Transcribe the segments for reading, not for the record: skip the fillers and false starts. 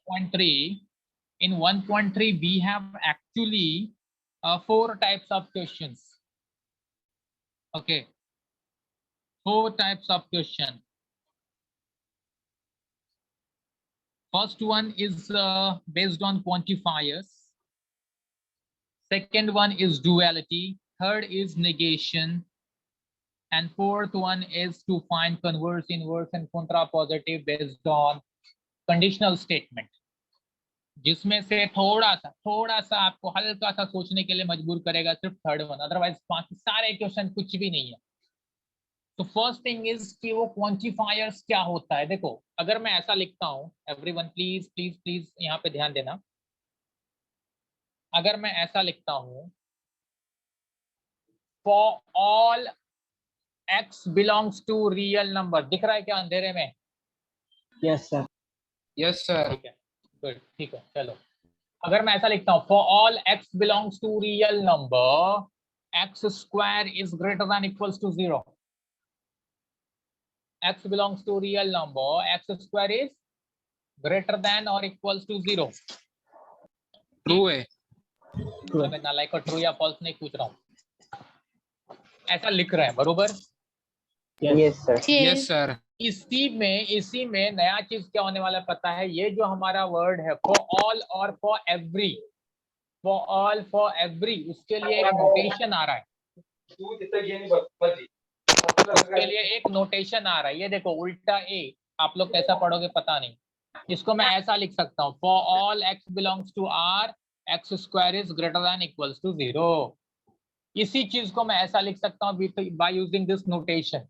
1.3, in 1.3 we have actually 4 types of questions. Okay, 4 types of question. First one is based on quantifiers. Second one is duality. Third is negation. And fourth one is to find converse, inverse and contrapositive based on conditional statement, जिसमें से थोड़ा सा आपको हल्का सा सोचने के लिए मजबूर करेगा सिर्फ थर्ड वन, अदरवाइज बाकी सारे क्वेश्चन कुछ भी नहीं है। तो फर्स्ट थिंग इज कि वो क्वांटिफायर्स क्या होता है। देखो अगर मैं ऐसा लिखता हूं, एवरीवन प्लीज प्लीज प्लीज यहाँ पे ध्यान देना, अगर मैं ऐसा लिखता हूं, for all x belongs to real number, दिख रहा है क्या अंधेरे में? Yes sir. Yes sir. ठीक है, गुड, ठीक है, चलो अगर मैं ऐसा लिखता हूं, for all x belongs to real number, x square is greater than equals to 0। x belongs to real number, x square is greater than or equals to 0। True है। मैं नालायक को ट्रू या फॉल्स नहीं पूछ रहा हूँ, ऐसा लिख रहे हैं, बरोबर? Yes sir. Yes sir. इसी में नया चीज क्या होने वाला है पता है? ये जो हमारा वर्ड है फॉर ऑल और for every, for all for every, उसके लिए एक नोटेशन आ रहा है, उसके लिए एक नोटेशन आ रहा है। ये देखो उल्टा ए, आप लोग कैसा पढ़ोगे पता नहीं, इसको मैं ऐसा लिख सकता हूँ, for all x belongs to r, x square is greater than equals to 0। इसी चीज को मैं ऐसा लिख सकता हूँ बाय यूजिंग दिस नोटेशन।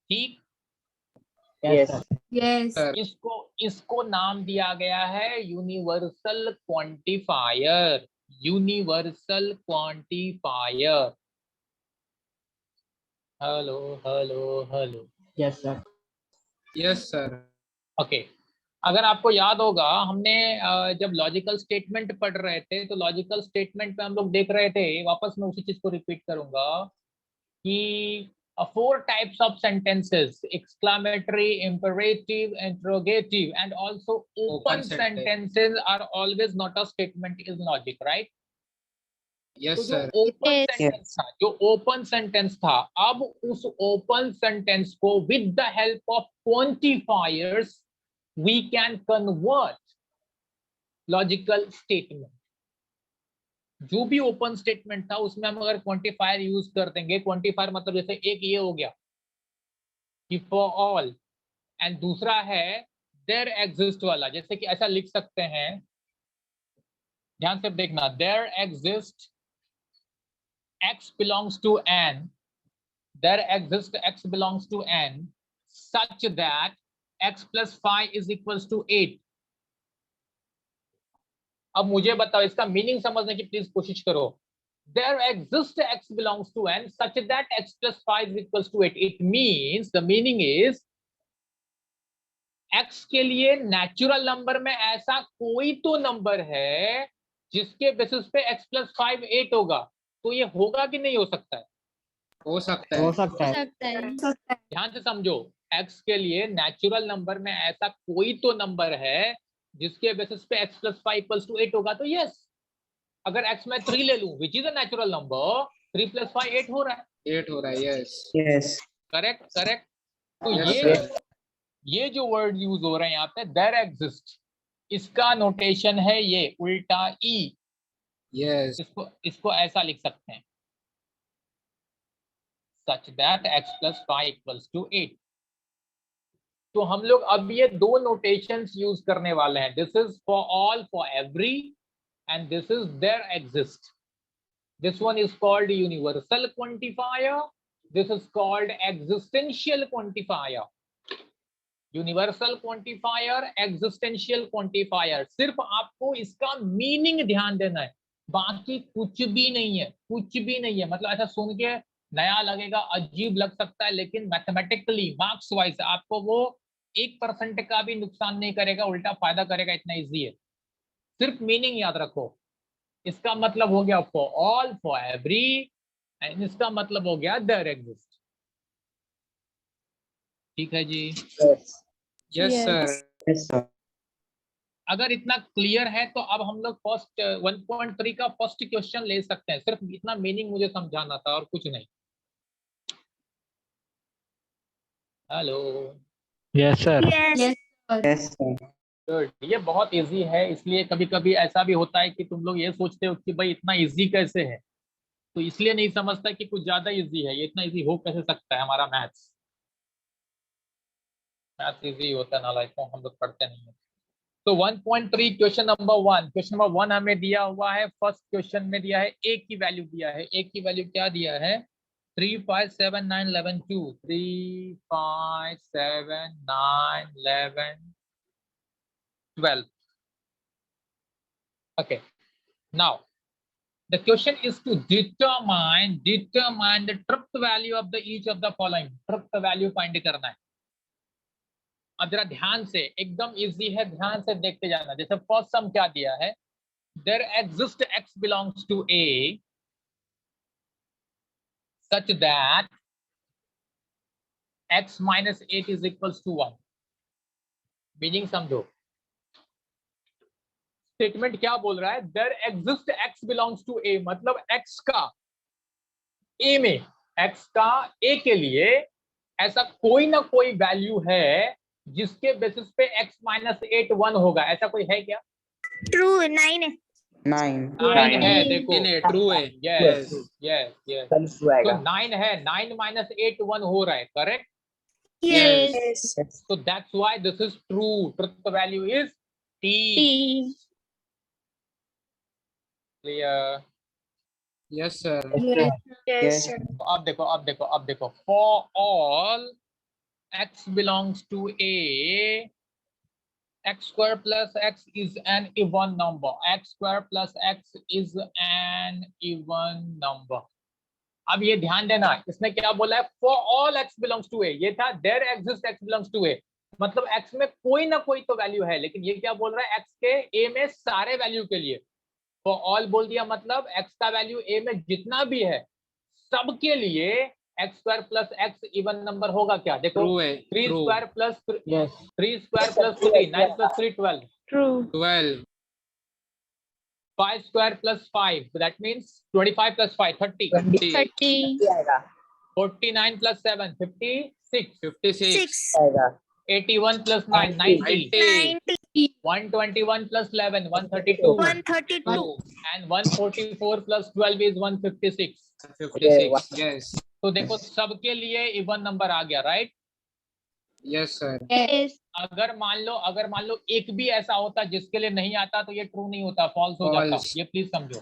ठीक? यस। इसको नाम दिया गया है universal quantifier, universal quantifier. Hello hello hello. Yes sir. Yes sir. Okay, अगर आपको याद होगा हमने जब लॉजिकल स्टेटमेंट पढ़ रहे थे तो लॉजिकल स्टेटमेंट पे हम लोग देख रहे थे, वापस मैं उसी चीज को रिपीट करूंगा कि 4 types of sentences: exclamatory, imperative, interrogative and also open sentences are always not a statement in logic, right? Yes sir. जो ओपन सेंटेंस था, अब उस ओपन सेंटेंस को with the help of quantifiers we can convert logical statement. जो भी open statement था उसमें हम अगर क्वांटिफायर यूज कर देंगे, क्वांटिफायर मतलब जैसे एक ये हो गया कि फॉर ऑल, एंड दूसरा है देयर एग्जिस्ट वाला, जैसे कि ऐसा लिख सकते हैं, ध्यान से देखना, there exist x belongs to n, there exists x belongs to n such that x plus 5 is equals to 8। अब मुझे बताओ इसका मीनिंग समझने की प्लीज कोशिश करो। There exists x belongs to n such that x plus 5 is equals to 8। It means the meaning is x के लिए नेचुरल नंबर में ऐसा कोई तो नंबर है जिसके बेसिस पे x plus 5 8 होगा। तो ये होगा कि नहीं हो सकता है? हो सकता है। हो सकता है। ध्यान से समझो, x के लिए नेचुरल नंबर में ऐसा कोई तो नंबर है जिसके बेसिस पे x plus 5 इक्वल्स टू 8 होगा। तो यस, अगर x मैं 3 ले लूं which is a natural number, 3 plus 5 8 हो रहा है। 8 हो रहा है। Yes yes. Correct correct. तो Yes, ये जो वर्ड यूज हो रहे हैं यहाँ पे देयर एग्जिस्ट, इसका नोटेशन है ये उल्टा ई। यस, इसको ऐसा लिख सकते हैं, such that x plus 5 equals to 8। तो हम लोग अब ये दो नोटेशंस यूज करने वाले हैं, this is for all for every and this is there exist. This one is called universal quantifier, this is called existential quantifier. Universal quantifier, existential quantifier, सिर्फ आपको इसका मीनिंग ध्यान देना है, बाकी कुछ भी नहीं है, कुछ भी नहीं है। मतलब ऐसा सुन के नया लगेगा, अजीब लग सकता है, लेकिन मैथमेटिकली मार्क्स वाइज आपको वो 1% का भी नुकसान नहीं करेगा, उल्टा फायदा करेगा, इतना इजी है। सिर्फ मीनिंग याद रखो। इसका मतलब हो गया for all for every, and इसका मतलब हो गया देयर एग्जिस्ट। ठीक है जी? yes, yes sir. yes sir। अगर इतना क्लियर है तो अब हम लोग फर्स्ट 1.3 का फर्स्ट क्वेश्चन ले सकते हैं। सिर्फ इतना मीनिंग मुझे समझाना था और कुछ नहीं। Hello. Yes sir. Yes. Yes sir. Good. ये बहुत इजी है, इसलिए कभी कभी ऐसा भी होता है कि तुम लोग ये सोचते हो कि भाई इतना इजी कैसे है, तो इसलिए नहीं समझता कि कुछ ज्यादा इजी है। ये इतना इजी हो कैसे सकता है? हमारा मैथ्स इजी होता है, नालायकों, हम लोग पढ़ते नहीं है। तो 1.3 क्वेश्चन नंबर 1, क्वेश्चन नंबर 1 हमें दिया हुआ है। फर्स्ट क्वेश्चन में दिया है ए की वैल्यू दिया है। ए की वैल्यू क्या दिया है? 3 5 7 9 11 2। 3 5 7 9 11 12। okay, now the question is to determine the truth value of the each of the following। truth value find करना है। अब जरा ध्यान से, एकदम इजी है, ध्यान से देखते जाना। जैसे फर्स्ट सम क्या दिया है? there exists x belongs to A such that x minus 8 is equals to 1। Meaning समझो। स्टेटमेंट क्या बोल रहा है? there exists x belongs to A, मतलब x का A में, x का A के लिए ऐसा कोई ना कोई वैल्यू है जिसके बेसिस पे x माइनस 8 1 होगा। ऐसा कोई है क्या? True. 9. 9 है, देखो ट्रू है। Yes yes yes. कल तो आएगा। 9 है, 9 माइनस 8 1 हो रहा है, correct? Yes. So that's why this is true। truth value is T। T. Clear? Yes sir. Yes. Sir. अब देखो, अब देखो, अब देखो। For all x belongs to A, x square plus x is an even number। x square plus x is an even number। अब ये ध्यान देना, इसने क्या बोला है? For all x belongs to A। ये था there exists x belongs to A, मतलब x में कोई ना कोई तो वैल्यू है, लेकिन ये क्या बोल रहा है? x के A में सारे वैल्यू के लिए। For all बोल दिया, मतलब x का वैल्यू A में जितना भी है सबके लिए x square plus x even number होगा क्या? देखो, ट्रू है। 3 true. Square plus yes 3 square plus 3 9 plus 3 12। True. 12। 5 square plus 5 that means 25 plus 5 30। 30. आएगा। 49 प्लस 7 56। 56। 6. आएगा। 81 plus 9 90। 90. 121 plus 11 132। 132. and 144 plus 12 is 156। 56। Yes. तो देखो सबके लिए इवन नंबर आ गया, राइट? Yes sir. Yes. अगर मान लो एक भी ऐसा होता जिसके लिए नहीं आता तो ये ट्रू नहीं होता, फॉल्स हो जाता। False। ये प्लीज समझो।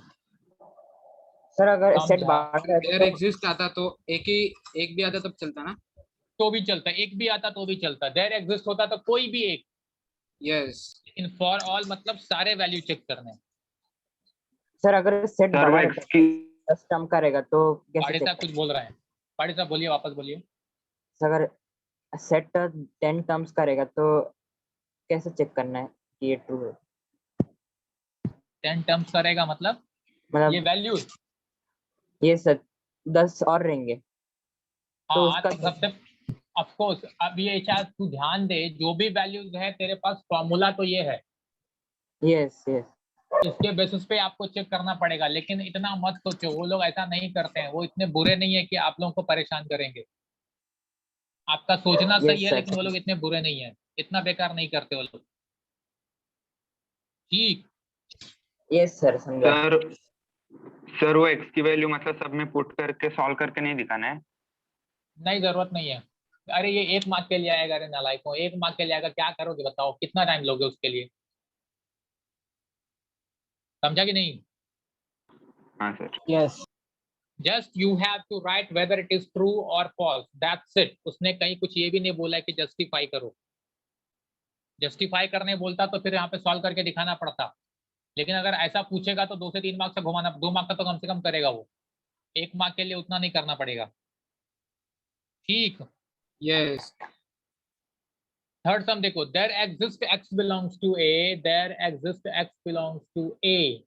सर अगर समझा। सेट बाहर है देयर तो एग्जिस्ट आता तो एक भी आता तब चलता ना। तो भी चलता, एक भी आता तो भी चलता। देयर एग्जिस्ट होता तो कोई भी एक। यस। इन फॉर ऑल मतलब सारे वैल्यू चेक करने। सर अगर सेट सर वो बाहर एक्स की कस्टम करेगा तो कैसे पाड़ी चेक साहब कुछ बोल रहे हैं। पाड़ी साहब बोलिए, वापस बोलिए। अगर सेट 10 टर्म्स करेगा तो कैसे चेक करना है कि ये ट्रू है? 10 टर्म्स करेगा मतलब ये मतलब वैल्यू। ये सर 10 और रहेंगे तो हाँ उसका तो सबसे ऑफ कोर्स अब ये शायद तू ध्यान दे, जो भी वैल्यूज है तेरे पास फॉर्मूला तो ये है, यस यस इसके बेसिस पे आपको चेक करना पड़ेगा। लेकिन इतना मत सोचो, वो लोग ऐसा नहीं करते हैं, वो इतने बुरे नहीं है कि आप लोगों को परेशान करेंगे। आपका सोचना सही है, सर। लेकिन वो लोग इतने बुरे नहीं है, इतना बेकार नहीं करते वो लोग। ठीक। यस सर समझा। सर वो एक्स की वैल्यू मतलब सब में पुट करके सॉल्व करके नहीं दिखाना है। नहीं, जरूरत नहीं है। अरे ये 1 मार्क के लिए आएगा। अरे नालायकों, 1 मार्क के लिए आएगा, क्या करोगे बताओ? कितना टाइम लोगे उसके लिए? समझा कि नहीं? हाँ sir. Yes just you have to write whether it is true और फॉल्स, दैट्स इट। उसने कहीं कुछ ये भी नहीं बोला है कि जस्टिफाई करो। जस्टिफाई करने बोलता तो फिर यहाँ पे सॉल्व करके दिखाना पड़ता, लेकिन अगर ऐसा पूछेगा तो 2 से 3 मार्क्स से घुमाना, 2 मार्क का तो कम से कम करेगा वो। 1 मार्क के लिए उतना नहीं करना पड़ेगा। ठीक। यस। थर्ड सम देखो, there exist x belongs to A, there exist x belongs to A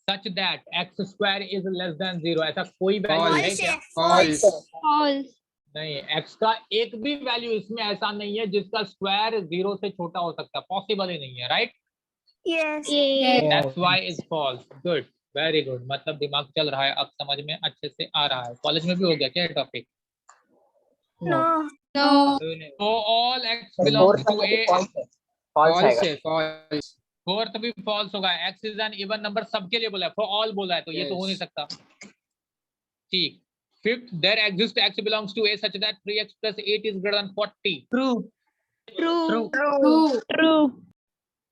such that x square is less than 0। ऐसा कोई वैल्यू है क्या? फॉल्स। False. नहीं, x का एक भी वैल्यू इसमें ऐसा नहीं है जिसका स्क्वायर 0 से छोटा हो सकता, पॉसिबल ही नहीं है, right? Yes. That's why is false. Good, very good. मतलब दिमाग चल रहा है, अब समझ में अच्छे से आ रहा है। कॉलेज में भी हो गया क्या topic? No. So all x belongs to a, false false आएगा। है, फॉल्स। फोर्थ भी फॉल्स होगा। x is an even number, सबके लिए बोला है, फॉर ऑल बोला है, तो ये तो हो नहीं सकता। ठीक। Fifth, there exists x belongs to a such that 3x plus 8 is greater than 40. True.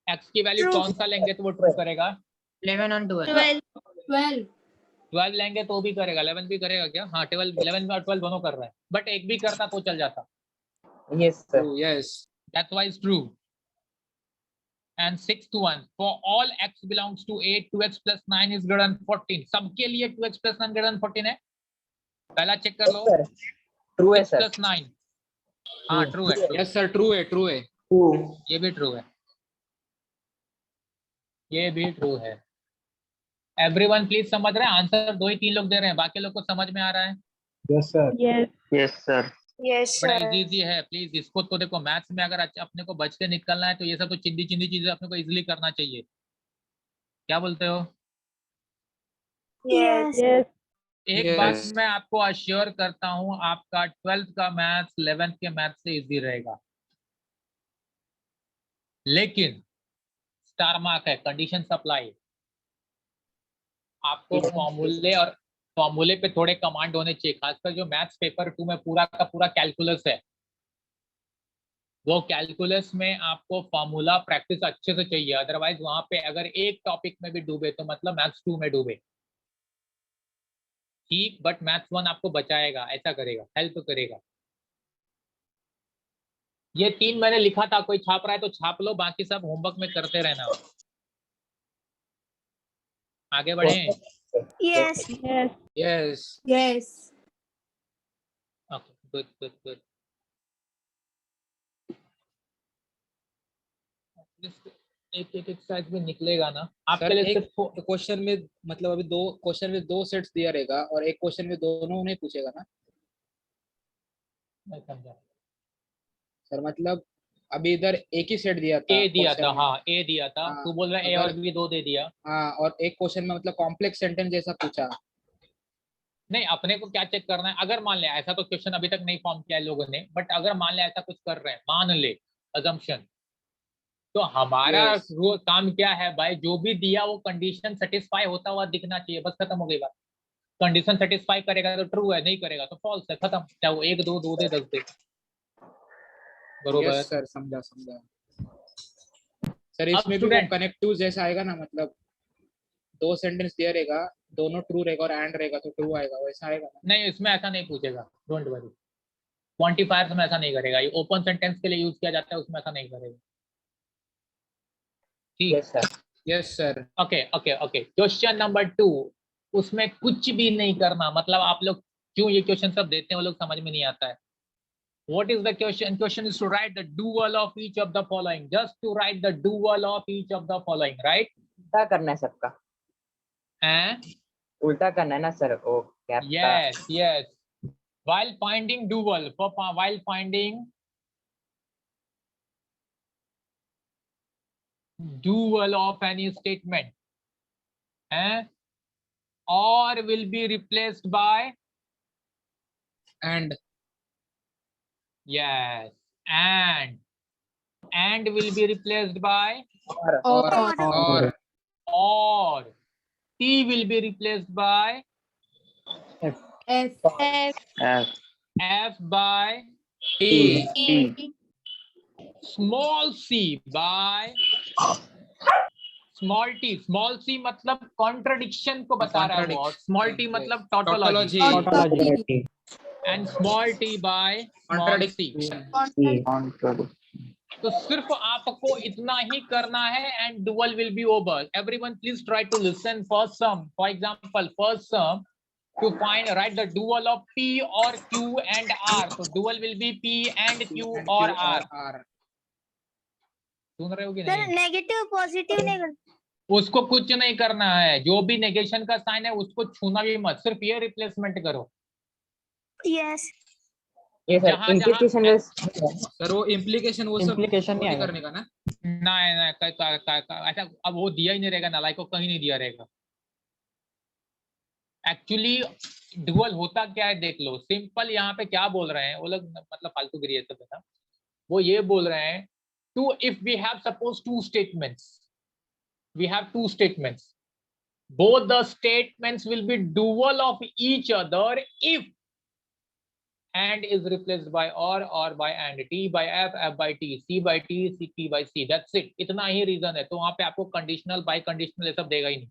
x की वैल्यू True. कौन सा लेंगे तो वो ट्रू करेगा? 11 और 12. 12 लेंगे तो भी करेगा, 11 भी करेगा क्या? हाँ, 11 और 12 दोनों कर रहा है, बट एक भी करता तो चल जाता। Yes sir. True, yes. That's why it's true. And sixth one, for all x belongs to a, 2x plus 9 is greater than 14. सबके लिए 2x plus 9 greater than 14 है? पहला चेक कर लो। ट्रू है 6 सर। plus 9, हाँ ट्रू है, true। Yes sir, true है, true है। ये भी ट्रू है, ये भी ट्रू है। एवरीवन प्लीज समझ रहे हैं? आंसर 2 ही 3 लोग दे रहे हैं, बाकी लोग को समझ में आ रहा है? Yes sir. Yes sir. Yes, बड़ा sir. इजी है, प्लीज इसको तो देखो, मैथ्स में अगर अपने को बच के निकलना है तो ये सब तो चिंदी चिंदी चीजें अपने को इजीली करना चाहिए। क्या बोलते हो? Yes. एक Yes. बात मैं आपको अश्योर करता हूं, आपका 12th का मैथ्स 11th के मैथ्स से इजी रहेगा, लेकिन स्टार मार्क है, कंडीशन सप्लाई। आपको फॉर्मूले पे थोड़े कमांड होने चाहिए, खासकर जो मैथ्स पेपर 2 में पूरा का पूरा कैलकुलस है, वो कैलकुलस में आपको फॉर्मूला प्रैक्टिस अच्छे से चाहिए। अदरवाइज वहां पे अगर एक टॉपिक में भी डूबे तो मतलब मैथ्स 2 में डूबे। ठीक, बट मैथ्स 1 आपको बचाएगा, ऐसा करेगा, हेल्प करेगा। ये 3 मैंने लिखा था, कोई छाप रहा है तो छाप लो, बाकी सब होमवर्क में करते रहना। आगे बढ़े। Yes. Yes. Yes. Okay, good good good. एक एक एक्सरसाइज में निकलेगा ना आपके सर लिए? एक सिर्फ क्वेश्चन में मतलब अभी दो क्वेश्चन में 2 सेट्स दिया रहेगा और एक क्वेश्चन में दोनों नहीं पूछेगा ना मैं समझा। सर? मतलब अभी इधर एक ही सेट दिया था, ए दिया था, question में। हाँ ए दिया था, हाँ, तू बोल रहा है ए अगर- और बी 2 दे दिया। हाँ, और एक क्वेश्चन में मतलब कॉम्प्लेक्स सेंटेंस जैसा पूछा। नहीं, अपने को क्या चेक करना है, अगर मान ले ऐसा, तो क्वेश्चन अभी तक नहीं फॉर्म किया है लोगों ने, बट अगर मान ले ऐसा कुछ कर रहे हैं, मान ले अजम्पशन, तो हमारा Yes. काम क्या है भाई, जो भी दिया वो कंडीशन सेटिस्फाई होता हुआ दिखना चाहिए, बस खत्म हो गई बात। कंडीशन सेटिस्फाई करेगा तो ट्रू है, नहीं करेगा तो फॉल्स है, खत्म। चाहे वो 1 2 दे 10 दे, बरोबर। यस सर, समझा। सर अब इसमें भी वो student- कनेक्टिव जैसा आएगा ना, मतलब 2 सेंटेंस दिया रहेगा, दोनों ट्रू रहेगा और एंड रहेगा तो ट्रू आएगा, वैसा आएगा ना? नहीं, इसमें ऐसा नहीं पूछेगा, डोंट वरी। क्वांटिफायर्स में ऐसा नहीं करेगा, ये ओपन सेंटेंस के लिए यूज किया जाता है, उसमें ऐसा नहीं करेगा। ठीक, yes sir. Yes sir. Okay okay okay. Question number 2, उसमें कुछ भी नहीं करना, मतलब आप लोग क्यों ये क्वेश्चन सब देते हैं वो लोग समझ में नहीं आता है। What is the question? Question is to write the dual of each of the following. Just to write the dual of each of the following, right? उल्टा करना है सबका, And उल्टा करना है ना सर? ओ क्या? yes, yes. While finding dual, while finding dual of any statement, or will be replaced by, and yes, and will be replaced by, और or T will be replaced by, F. F by, T small c by small t। small c मतलब contradiction को बता रहा है वो, और small t मतलब tautology, Tautology. and small t by small c। Contradiction. तो सिर्फ आपको इतना ही करना है and dual will be over। Everyone please try to listen for sum। For example, first sum to find, write the dual of P or Q and R। तो dual will be P and Q or R। सुन रहे हो कि sir नहीं? Negative positive नहीं कर उसको कुछ नहीं करना है, जो भी नेगेशन का साइन है उसको छूना भी मत, सिर्फ ये रिप्लेसमेंट करो। यस ये सर जहाँ- implication सर वो इम्प्लीकेशन वो सब Implication नहीं नहीं आएगा। करने का ना। नहीं ऐसा अब वो दिया ही नहीं रहेगा, नालायक को कहीं नहीं दिया रहेगा। एक्चुअली डुअल होता क्या है देख लो, सिंपल यहाँ पे क्या बोल रहे हैं वो लोग, मतलब फालतूगिरी है सब ना। वो ये बोल रहे हैं to if we have suppose two statements, we have two statements, both the statements will be dual of each other if and is replaced by or by and, t by f by t, c by t, p by c, that's it। इतना ही reason है। तो वहां पे आपको conditional bye conditional ये सब देगा ही नहीं।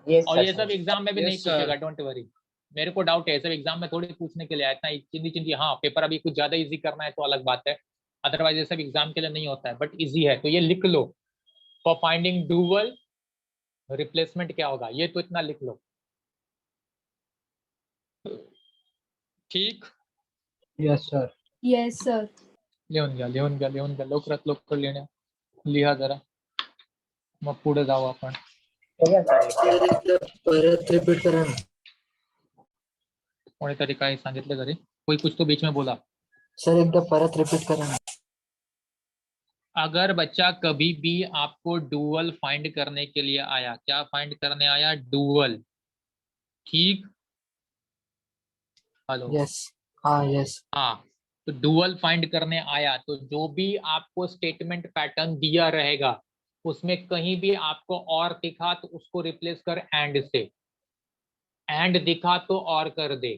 Yes, और sir. ये सब एग्जाम में भी Yes, नहीं sir. पूछेगा, डोंट वरी। मेरे को डाउट है, सब एग्जाम में थोड़ी पूछने के लिए आया, इतना चिंदी चिंदी। हाँ पेपर अभी कुछ ज्यादा इजी करना है तो अलग बात है, अदरवाइज ये सब एग्जाम के लिए नहीं होता है, बट इजी है। तो ये लिख लो, फॉर फाइंडिंग डुअल रिप्लेसमेंट क्या होगा, ये तो इतना लिख लो। ठीक, Yes, sir. Yes, sir. लिहून घ्या लवकरात लिहिण्या लिहा जरा, मग पुढे जाऊ आपण। परत रिपीट करा ना कोणीतरी काही सांगितलं तरी, कोई कुछ तो बीच में बोला। सर, एकदा परत रिपीट करा ना। अगर बच्चा कभी भी आपको डुअल फाइंड करने के लिए आया, क्या फाइंड करने आया, डुअल, ठीक, हेलो, यस, हाँ यस, हाँ, तो डुअल फाइंड करने आया तो जो भी आपको स्टेटमेंट पैटर्न दिया रहेगा उसमें कहीं भी आपको और दिखा तो उसको रिप्लेस कर एंड से, एंड दिखा तो और कर दे,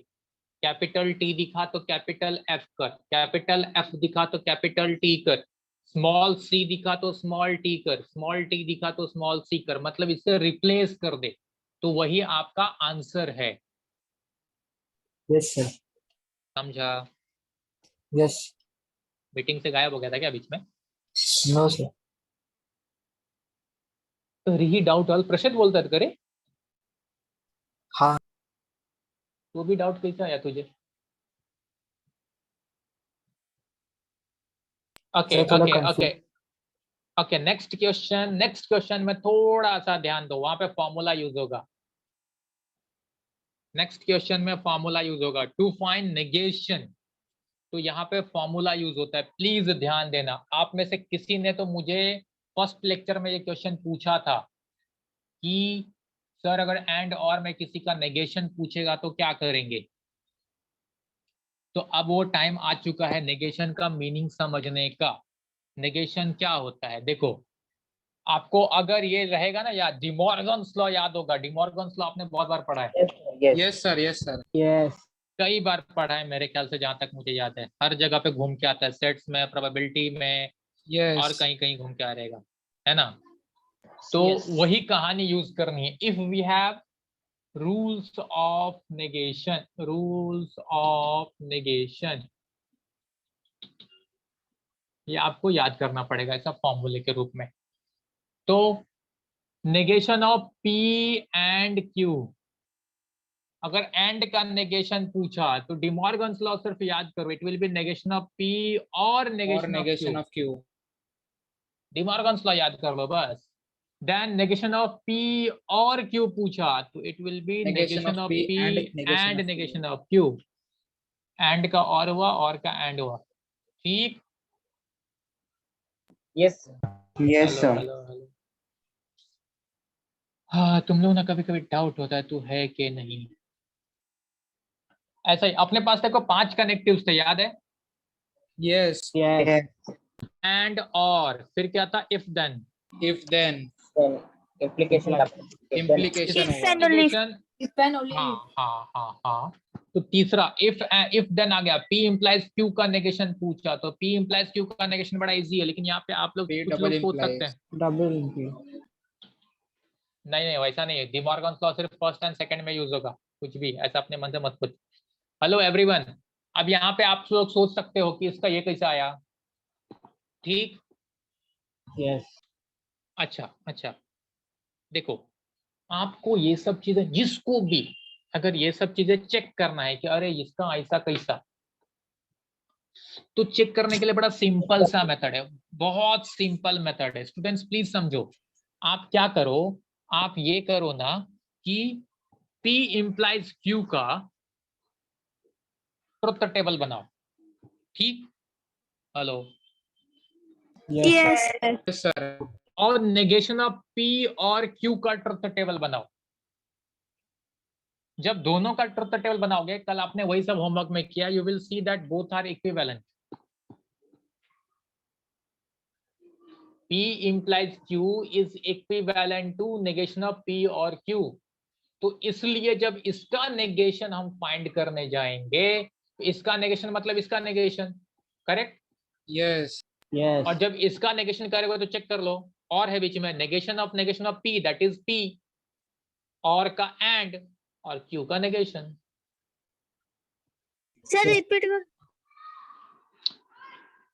कैपिटल टी दिखा तो कैपिटल एफ कर, कैपिटल एफ दिखा तो कैपिटल टी कर, स्मॉल सी दिखा तो स्मॉल टी कर, स्मॉल टी दिखा तो स्मॉल सी कर, मतलब इससे रिप्लेस कर दे, तो वही आपका आंसर है। यस सर, समझा? यस, मीटिंग से गायब हो गया था क्या बीच में? नो सर, तरीही डाऊट आल, प्रशांत बोलतात का रे? हाँ तो भी डाउट कैसा आया तुझे? ओके सर, थोड़ा okay confused- okay okay, next question में थोड़ा सा ध्यान दो, वहां पे फॉर्मूला यूज होगा। नेक्स्ट क्वेश्चन में फॉर्मूला यूज होगा टू फाइंड नेगेशन, तो यहाँ पे फॉर्मूला यूज होता है, प्लीज ध्यान देना। आप में से किसी ने तो मुझे फर्स्ट लेक्चर में ये क्वेश्चन पूछा था कि सर अगर एंड और में किसी का नेगेशन पूछेगा तो क्या करेंगे। तो अब वो टाइम आ चुका है नेगेशन का मीनिंग समझने का। नेगेशन क्या होता है, देखो आपको अगर ये रहेगा ना याद, डिमॉर्गन्स लॉ याद होगा, डिमॉर्गन्स लॉ आपने बहुत बार पढ़ा है, Yes. Yes sir, yes sir, Yes. कई बार पढ़ा है मेरे ख्याल से, जहां तक मुझे याद है हर जगह पे घूम के आता है, सेट्स में, प्रोबेबिलिटी में, यस, और कहीं कहीं घूम के आ रहेगा, है ना। तो Yes. वही कहानी यूज करनी है। If we have rules of negation, rules of negation, ये आपको याद करना पड़ेगा ऐसा फॉर्मूले के रूप में। तो negation of P and Q, अगर एंड का नेगेशन पूछा तो डिमॉर्गन्स लॉ सिर्फ याद करो, it will be negation of P और और negation negation of of Q, De Morgan's law याद कर लो बस। देन नेगेशन ऑफ पी और क्यू पूछा तो it will be negation of P and negation of Q, and का और हुआ और का एंड हुआ, ठीक। Yes. Yes sir, hello. हाँ तुम लोग ना कभी कभी डाउट होता है तू है कि नहीं। ऐसा ही अपने पास देखो 5 कनेक्टिव्स थे, याद है, यस, Yes. एंड और फिर क्या था, if then, if then, Then implication का Implication If होगा। and only if. Implication, If and only if. हाँ। तो तीसरा इफ देन आ गया, P implies Q का नेगेशन पूछा तो P implies Q का नेगेशन बड़ा इजी है, लेकिन यहाँ पे आप लोग P कुछ double लोग सोच implies. सकते हैं Double implication. नहीं वैसा नहीं है, डिमॉर्गन्स लॉ सिर्फ फर्स्ट एंड सेकंड में यूज होगा, कुछ भी ऐसा अपने मन से मत सोच। हेलो एवरीवन, अब यहाँ पे आप लोग सोच सकते हो कि इसका ये कैसा आया, ठीक। Yes. अच्छा देखो, आपको ये सब चीजें, जिसको भी अगर ये सब चीजें चेक करना है कि अरे इसका ऐसा कैसा, तो चेक करने के लिए बड़ा सिंपल सा मेथड है, बहुत सिंपल मेथड है। स्टूडेंट्स प्लीज समझो, आप क्या करो, आप ये करो ना कि P implies Q का ट्रुथ टेबल बनाओ। ठीक, hello. Yes, sir. Yes, sir. और नेगेशन ऑफ P और Q का ट्रुथ टेबल बनाओ। जब दोनों का ट्रुथ टेबल बनाओगे, कल आपने वही सब होमवर्क में किया, you will see that both are equivalent. P implies Q is equivalent to negation of P और Q। तो इसलिए जब इसका नेगेशन हम फाइंड करने जाएंगे, तो इसका नेगेशन मतलब इसका नेगेशन, करेक्ट? Yes. Yes. और जब इसका नेगेशन करेगा तो चेक कर लो, और है बीच में negation of P, that is P, और का एंड, और Q का नेगेशन। Sir, repeat.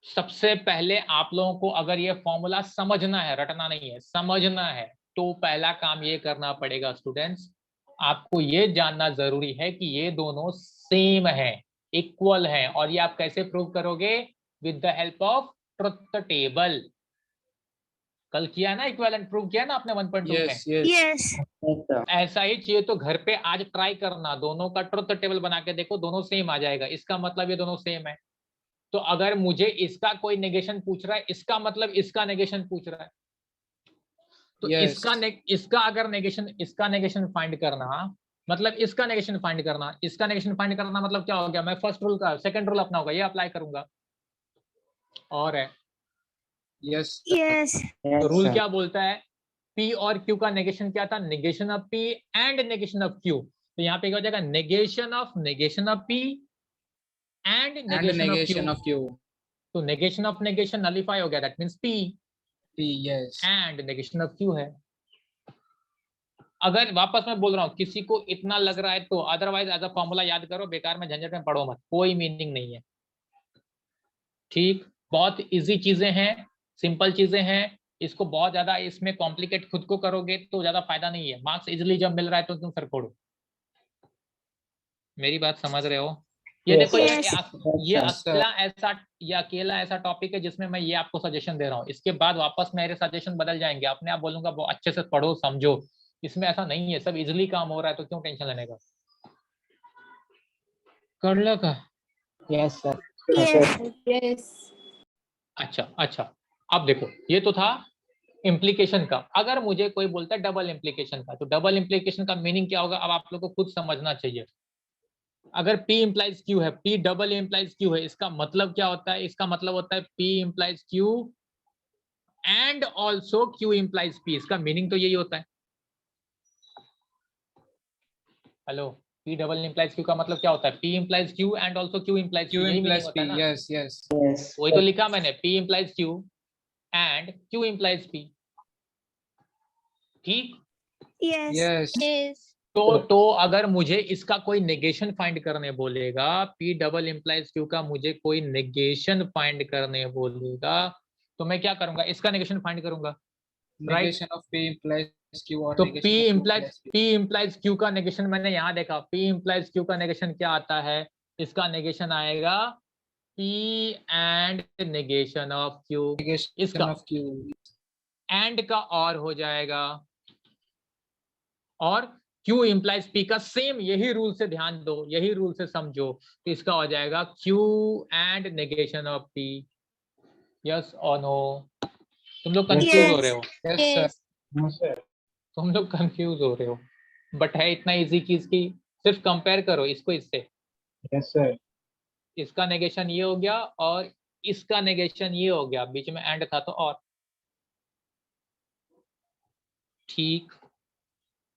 सबसे पहले आप लोगों को अगर ये फॉर्मूला समझना है, रटना नहीं है, समझना है, तो पहला काम ये करना पड़ेगा स्टूडेंट्स, आपको ये जानना जरूरी है कि ये दोनों सेम है, इक्वल है। और ये आप कैसे प्रूव करोगे? With the help of truth table. कल किया ना, इक्विवेलेंट प्रूव किया ना आपने 1.2 में। Yes. Yes. Yes. Yes, sir. ऐसा ही चाहिए तो घर पे आज ट्राई करना, दोनों का ट्रुथ टेबल बना के देखो, दोनों सेम आ जाएगा। इसका मतलब ये दोनों सेम है। तो अगर मुझे इसका कोई नेगेशन पूछ रहा है, इसका मतलब इसका नेगेशन पूछ रहा है, तो Yes. इसका अगर इसका नेगेशन फाइंड करना मतलब इसका नेगेशन फाइंड करना, इसका नेगेशन फाइंड करना मतलब क्या हो गया? मैं फर्स्ट रूल का सेकंड रूल अपना होगा, ये अप्लाई करूंगा। और है Yes. Yes. Yes, rule sir. क्या बोलता है? P और Q का नेगेशन क्या था? Negation of P and negation of Q। तो यहाँ पे क्या हो जाएगा? Negation of P and And negation of negation Q। of Q. तो नेगेशन ऑफ नेगेशन नलिफाई हो गया, that means P P. Yes. And negation of Q है। अगर वापस मैं बोल रहा हूँ, किसी को इतना लग रहा है तो अदरवाइज एज अ फॉर्मूला याद करो, बेकार में झंझट में पढ़ो मत, कोई मीनिंग नहीं है। ठीक, बहुत इजी चीजें हैं, सिंपल चीजें हैं। इसको बहुत ज्यादा इसमें कॉम्प्लिकेट खुद को करोगे तो ज्यादा फायदा नहीं है। मार्क्स इजिली जब मिल रहा है तो तुम सर फोड़ो। मेरी बात समझ रहे हो? ये Yes, देखो, sir. ये अकेला ऐसा टॉपिक है जिसमें मैं ये आपको सजेशन दे रहा हूँ। इसके बाद वापस मेरे सजेशन बदल जाएंगे, अपने आप बोलूंगा वो अच्छे से पढ़ो समझो। इसमें ऐसा नहीं है, सब इजिली काम हो रहा है तो क्यों टेंशन लेने का। कर लो का। Yes, sir. Yes. Yes. अच्छा, अब देखो, ये तो था इम्प्लीकेशन का। अगर मुझे कोई बोलता है डबल इम्प्लीकेशन का, तो डबल इम्प्लीकेशन का मीनिंग क्या होगा? अब आप लोग को खुद समझना चाहिए। अगर P implies Q है, P डबल implies Q है, इसका मतलब क्या होता है? इसका मतलब होता है P implies Q and also Q implies P। इसका मीनिंग तो यही होता है। Hello, P double implies Q का मतलब क्या होता है? P implies Q and also Q implies P, Q यही मीनिंग implies होता P. है ना? Yes. Yes. Yes. वही तो लिखा मैंने, P implies Q and Q implies P। ठीक, Yes. Yes. Yes. तो अगर मुझे इसका कोई नेगेशन फाइंड करने बोलेगा, P डबल implies Q का मुझे कोई नेगेशन फाइंड करने बोलेगा, तो मैं क्या करूंगा? इसका नेगेशन फाइंड करूंगा, right? Negation of P implies Q और तो negation P of Q implies implies P. P implies Q का नेगेशन मैंने यहाँ देखा। P implies Q का नेगेशन क्या आता है? इसका नेगेशन आएगा P and negation of Q। Negation इसका of Q. एंड का और हो जाएगा, और Q implies P का सेम यही रूल से ध्यान दो, यही रूल से समझो। तो इसका हो जाएगा Q and negation of P। Yes और नो? तुम लोग कंफ्यूज हो रहे हो, Yes, sir. Yes. No, sir. तुम लोग कंफ्यूज हो रहे हो, बट है इतना इजी चीज की सिर्फ कंपेयर करो इसको इससे। Yes, sir. इसका नेगेशन ये हो गया और इसका नेगेशन ये हो गया, बीच में एंड था तो और। ठीक,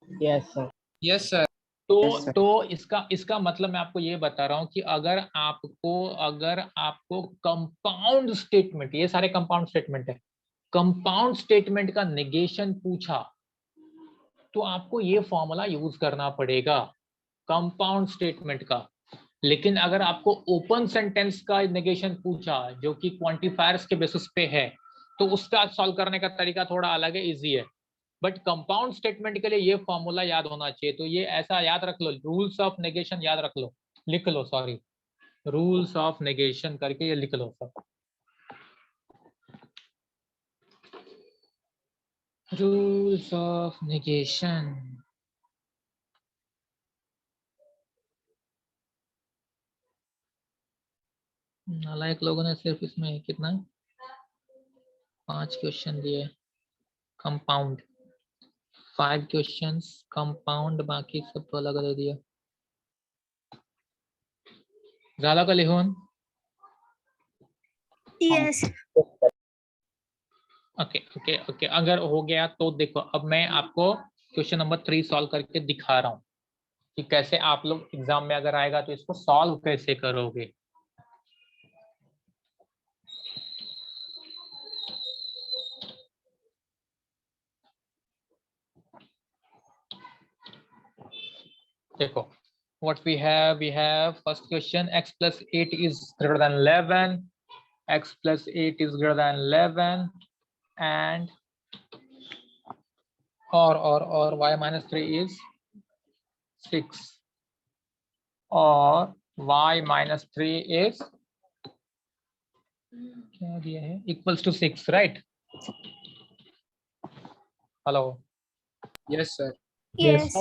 Yes, sir. Yes, sir. Yes, sir. तो इसका मतलब मैं आपको ये बता रहा हूँ कि अगर आपको कंपाउंड स्टेटमेंट, ये सारे कंपाउंड स्टेटमेंट है, कंपाउंड स्टेटमेंट का नेगेशन पूछा तो आपको ये फॉर्मूला यूज करना पड़ेगा कंपाउंड स्टेटमेंट का। लेकिन अगर आपको ओपन सेंटेंस का नेगेशन पूछा जो कि क्वांटिफायर्स के बेसिस पे है, तो उसका सॉल्व करने का तरीका थोड़ा अलग है, इजी है। बट कंपाउंड स्टेटमेंट के लिए ये फॉर्मूला याद होना चाहिए। तो ये ऐसा याद रख लो, रूल्स ऑफ नेगेशन याद रख लो, लिख लो, सॉरी, रूल्स ऑफ नेगेशन करके ये लिख लो सब। Rules of negation. नालायक लोगों ने सिर्फ इसमें कितना 5 क्वेश्चन दिए कंपाउंड, 5 क्वेश्चंस कंपाउंड, बाकी सब तो अलग अलग दिया. झाला का लिहून? Yes. ओके ओके ओके, अगर हो गया तो देखो अब मैं आपको क्वेश्चन नंबर 3 सॉल्व करके दिखा रहा हूँ कि कैसे आप लोग एग्जाम में अगर आएगा तो इसको सॉल्व कैसे करोगे. देखो what we have first question, x plus 8 is greater than 11, x plus 8 is greater than 11, and or y minus 3 is 6, और y minus 3 is क्या दिया है equals to 6, right? Hello. Yes sir. Yes.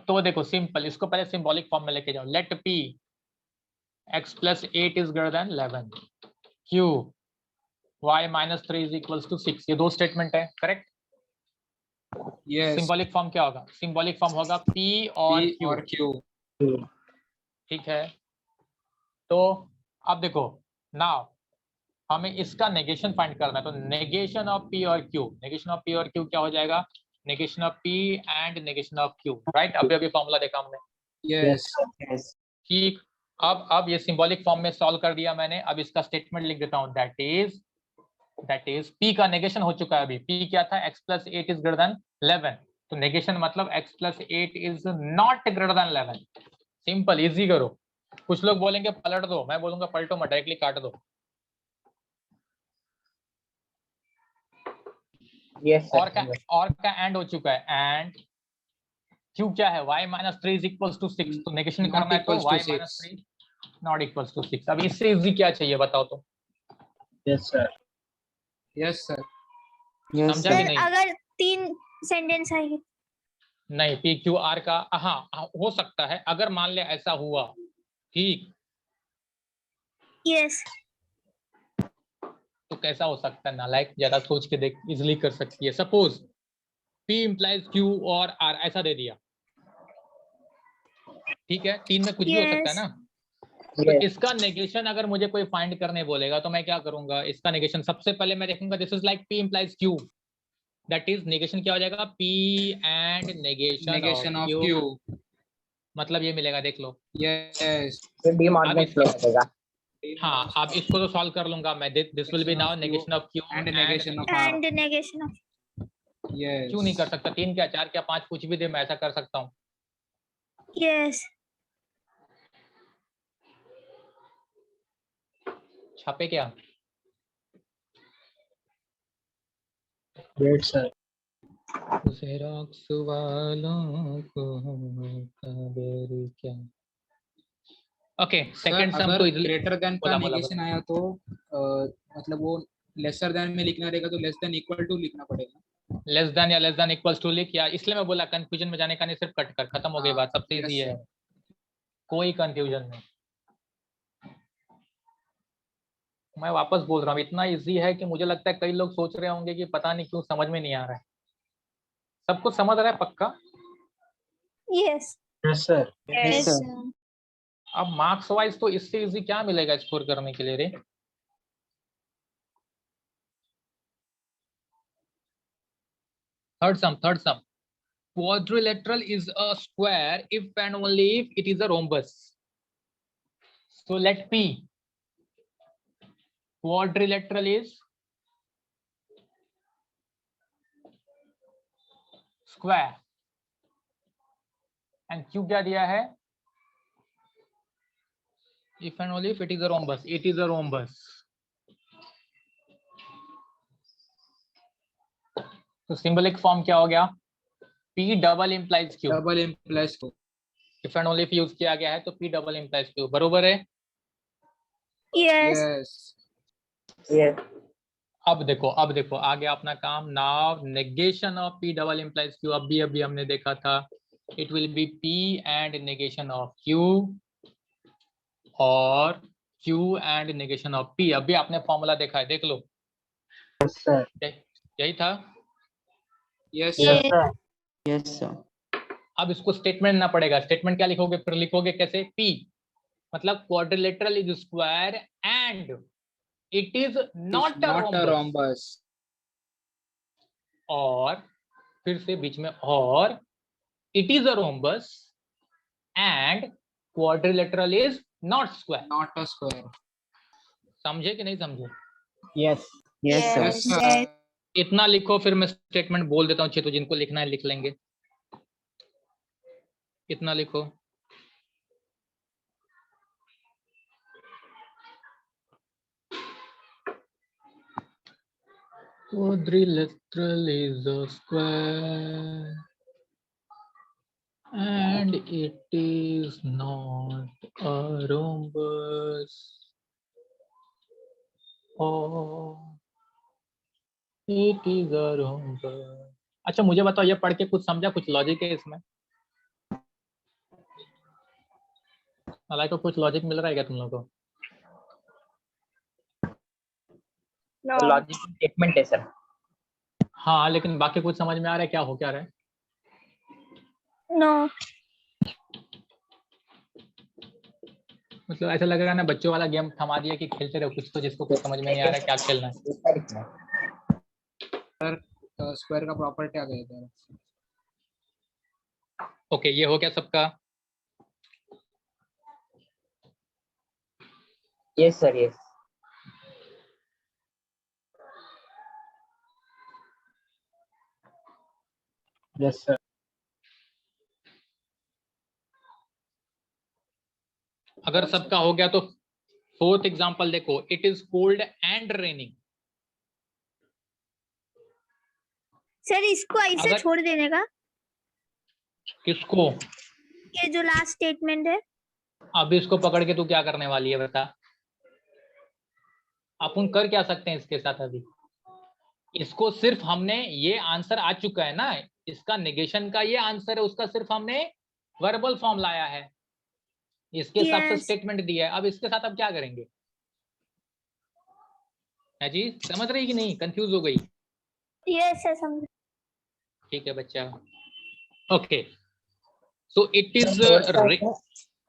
तो देखो simple, इसको पहले symbolic form में लेके जाओ. Let p x plus 8 is greater than 11, q y minus 3 is equals to 6. ये दो स्टेटमेंट है, करेक्ट? यस. सिंबॉलिक फॉर्म क्या होगा? सिंबॉलिक फॉर्म होगा p और P q. और Q. ठीक है, तो अब देखो नाउ हमें इसका नेगेशन फाइंड करना है. तो नेगेशन ऑफ p और q, नेगेशन ऑफ p और q क्या हो जाएगा? Negation of p and negation of q, right? अभी फॉर्मूला देखा हमने. यस. Yes. ठीक, अब ये सिंबॉलिक फॉर्म में सॉल्व कर दिया मैंने. अब इसका स्टेटमेंट लिख देता हूँ. दैट इज p का नेगेशन हो चुका है. अभी p क्या था? x plus 8 is greater than 11. तो नेगेशन मतलब x plus 8 is not greater than 11. Simple, easy करो. कुछ लोग बोलेंगे पलट दो, मैं बोलूंगा पलटो मत, डायरेक्टली काट दो. Yes, sir. और का एंड हो चुका है. एंड q क्या है? y minus 3 is equals to 6. तो नेगेशन Not करना है तो equals to y minus 3 not equals to 6. अब इससे इजी क्या चाहिए बताओ तो? Yes, sir. Yes sir. Yes, समझा sir. कि सर नहीं? अगर 3 सेंटेंस आएगी. नहीं, पी क्यू आर का हाँ हो सकता है, अगर मान ले ऐसा हुआ. ठीक, Yes. तो कैसा हो सकता है? नालायक, ज्यादा सोच के देख, इजिली कर सकती है. सपोज पी इंप्लाइज क्यू और आर ऐसा दे दिया. ठीक है, 3 में कुछ भी हो सकता है ना. तो Yes. इसका नेगेशन अगर मुझे कोई फाइंड करने बोलेगा तो मैं क्या करूंगा? इसका नेगेशन सबसे पहले मैं देखूंगा this is like p implies q, that is negation क्या हो जाएगा? p and negation of q. मतलब ये मिलेगा, देख लो. यस. तो डी मॉर्गन फ्लो लगेगा. हाँ, अब इसको तो सॉल्व कर लूंगा मैं. This will be now negation of q and negation of R. And negation of. Yes. क्यों नहीं कर सकता? 3 क्या 4 क्या 5 कुछ भी दे, मैं ऐसा कर सकता हूँ. Yes. छापे क्या? Great, sir. जेरॉक्स वालों को खबर क्या. ओके, सेकंड सम अगर तो इजीली ग्रेटर देन का बोला नेगेशन आया तो मतलब वो लेसर देन में लिखना रहेगा तो लेस देन इक्वल टू लिखना पड़ेगा. लेस देन या लेस देन इक्वल्स टू लिख. या इसलिए मैं बोला कंफ्यूजन में जाने का नहीं, सिर्फ कट कर, खत्म हो गई बात. सबसे yes, इजी है, sir. कोई कंफ्यूजन नहीं. मैं वापस बोल रहा हूँ, इतना इजी है कि मुझे लगता है कई लोग सोच रहे होंगे कि पता नहीं क्यों समझ में नहीं आ रहा है. सबको समझ रहा है पक्का? Yes. Yes, sir. Yes. sir. sir. अब मार्क्स वाइज तो इससे इजी क्या मिलेगा स्कोर करने के लिए रे? Third some quadrilateral is a square if and only if it is a rhombus. So let P quadrilateral is square and Q क्या दिया है? If and only if it is a rhombus. It is a rhombus. तो symbolic form क्या हो गया? P double implies Q. Double implies को If and only if use किया गया है तो P डबल implies Q. बरोबर है? Yes. यस. Yes. अब देखो आ गया अपना काम. Now negation of P double implies Q. अभी हमने देखा था. It will be P and negation of Q or Q and negation of P। अभी आपने फॉर्मूला देखा है, देख लो। Yes, sir. यही था। Yes, Yes, sir. sir. Yes, sir. अब इसको स्टेटमेंट ना पड़ेगा, स्टेटमेंट क्या लिखोगे, फिर लिखोगे कैसे, P मतलब quadrilateral is square and it is not a Not a rhombus. rhombus. और फिर से बीच में और it is a rhombus and quadrilateral is not square. Not a square. समझे कि नहीं समझे? Yes. Yes, sir. Yes, sir. इतना लिखो, फिर मैं स्टेटमेंट बोल देता हूँ, तो जिनको लिखना है लिख लेंगे। इतना लिखो। Quadrilateral is a square and it is not a rhombus or it is a rhombus। अच्छा मुझे बताओ, ये पढ़ के कुछ समझा, कुछ लॉजिक है इसमें? हालांकि कुछ लॉजिक मिल रहा है क्या तुम लोगों को? No. लॉजिक स्टेटमेंट है सर। हाँ, लेकिन बाकी कुछ समझ में आ रहा है, क्या हो क्या रहा है? No. मतलब ऐसा लग रहा है ना, बच्चों वाला गेम थमा दिया कि खेलते रहो कुछ, तो जिसको कुछ समझ में नहीं आ रहा है क्या खेलना है। Square का प्रॉपर्टी आ गया इधर। ओके, ये हो गया सबका? Yes sir, yes. Yes, sir. अगर सबका हो गया तो फोर्थ एग्जांपल देखो, it is cold and raining. Sir इसको ऐसे अगर- छोड़ देने का, किसको? ये जो लास्ट स्टेटमेंट है। अब इसको पकड़ के तू क्या करने वाली है बता? अपन कर क्या सकते हैं इसके साथ? अभी इसको सिर्फ हमने, ये आंसर आ चुका है ना, इसका नेगेशन का ये आंसर है, उसका सिर्फ हमने वर्बल फॉर्म लाया है, इसके हिसाब से Yes. स्टेटमेंट दिया है। अब इसके साथ अब क्या करेंगे? है जी, समझ रही कि नहीं? कंफ्यूज हो गई? यस सर, समझ। ठीक है बच्चा। Okay, so it is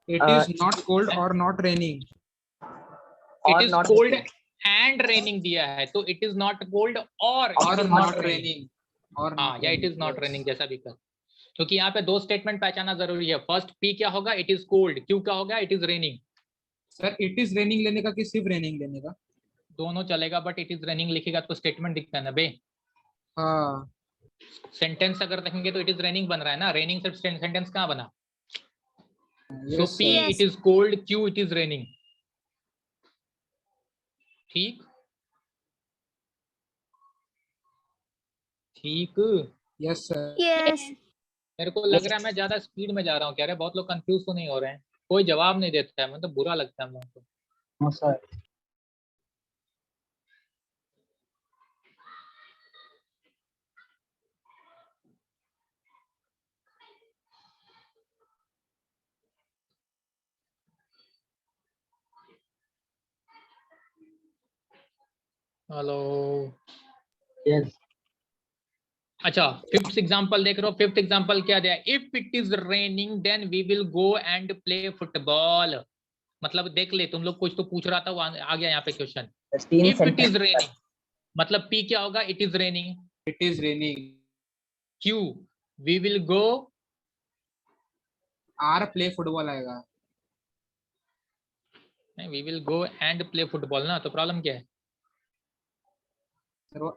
It is not cold or not raining. It is cold and raining दिया है, तो इट इज नॉट कोल्ड और Or it is not not raining. raining. Or हाँ, not या it raining. Is not Yes. Raining, जैसा भी कर। क्योंकि यहाँ पे दो स्टेटमेंट पहचाना जरूरी है। फर्स्ट पी क्या होगा, इट इज कोल्ड। क्यू क्या होगा, it is raining. Sir, it is raining लेने का कि सिर्फ raining लेने का? दोनों चलेगा, बट इट इज रेनिंग लिखेगा तो स्टेटमेंट दिखता है ना बे। हाँ। सेंटेंस अगर देखेंगे तो इट इज रेनिंग बन रहा है ना, रेनिंग सिर्फ सेंटेंस कहाँ बना? सो Yes, P sir. Yes. It is cold, Q it is raining. ठीक ठीक। Yes, sir. यस। मेरे को लग रहा है मैं ज्यादा स्पीड में जा रहा हूँ, कह रहे बहुत लोग कंफ्यूज तो नहीं हो रहे हैं? कोई जवाब नहीं देता है, मतलब बुरा लगता है हम लोगों को। No, sir. हेलो। Yes. अच्छा, फिफ्थ एग्जांपल देख रहे हो। फिफ्थ एग्जांपल क्या दिया? If it is raining then we will go and play football. मतलब देख ले, तुम लोग कुछ तो पूछ रहा था, वो आ गया यहाँ पे question. If it is raining मतलब पी क्या होगा, it is raining. It is raining. Q we will go, R play football आएगा। नहीं we will go and play football ना, तो प्रॉब्लम क्या है? Sir, वो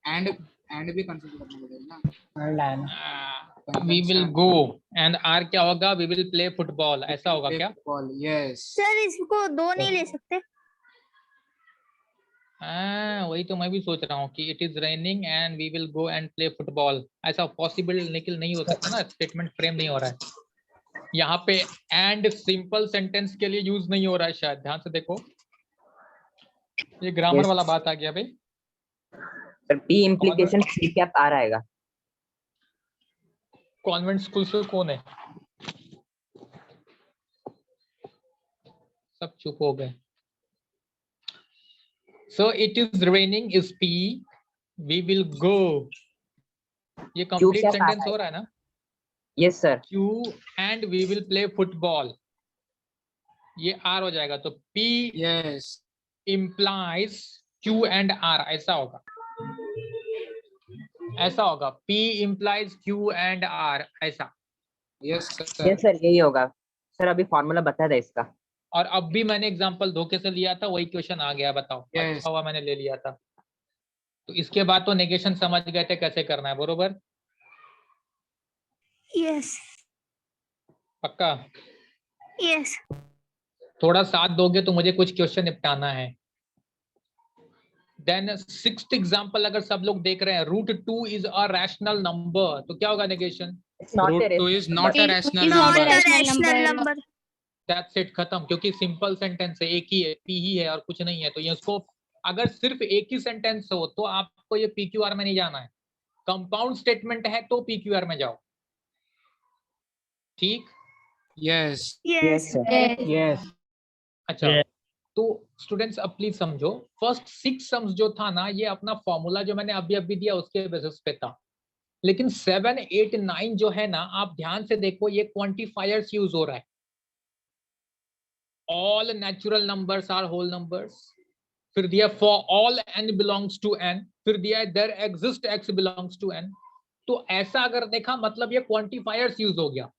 and भी कंसिडर करना पड़ेगा ना। And we will go and R क्या होगा, वी विल प्ले फुटबॉल, ऐसा होगा Play क्या? football. Yes. सर इसको दो नहीं ले सकते? वही तो मैं भी सोच रहा हूँ कि it is raining and we will go and play football, ऐसा पॉसिबल निकल नहीं हो सकता ना, स्टेटमेंट फ्रेम नहीं हो रहा है यहाँ पे। एंड सिंपल सेंटेंस के लिए यूज नहीं हो रहा है शायद, ध्यान से देखो, ये ग्रामर वाला बात आ गया भाई। Sir P implication C cap आ रहेगा। कॉन्वेंट स्कूल से कौन है? सब चुप हो गए। So it is raining is P. We will go. ये Q complete क्या sentence है? हो रहा है ना? Yes sir. Q and we will play football. ये R हो जाएगा तो P Yes. implies Q and R ऐसा होगा. ऐसा होगा P implies Q and R ऐसा. Yes sir. Yes sir, यही होगा सर. अभी फॉर्मूला बताया था इसका. और अब भी मैंने एग्जांपल धोखे से लिया था, वही क्वेश्चन आ गया. बताओ. Yes. अच्छा हुआ मैंने ले लिया था. तो इसके बाद तो नेगेशन समझ गए थे कैसे करना है, बरोबर? यस पक्का? यस थोड़ा साथ दोगे तो मुझे कुछ क्वेश्चन निपटाना है. देन 6th एग्जांपल अगर सब लोग देख रहे हैं, √2 इज अ रैशनल नंबर, तो क्या होगा negation? It's not a √2 is not a rational not number. A rational number. That's it, खत्म. क्योंकि सिंपल सेंटेंस है, एक ही है, पी ही है और कुछ नहीं है. तो ये उसको अगर सिर्फ एक ही सेंटेंस हो तो आपको ये पीक्यूआर में नहीं जाना है. कंपाउंड स्टेटमेंट है तो पीक्यूआर में जाओ. ठीक? Yes. Yes yes sir. Yes. अच्छा. Yes. तो स्टूडेंट्स अब प्लीज समझो, फर्स्ट 6 सम्स जो था ना, ये अपना फॉर्मूला जो मैंने अभी अभी दिया उसके बेसिस पे था. लेकिन 7, 8, 9 जो है ना, आप ध्यान से देखो, ये क्वांटिफायर्स यूज हो रहा है. All natural numbers are whole numbers. फिर दिया for all n belongs to n. फिर दिया there exist x belongs to n. तो ऐसा अगर देखा मतलब ये क्वांटिफायर्स यूज हो गया.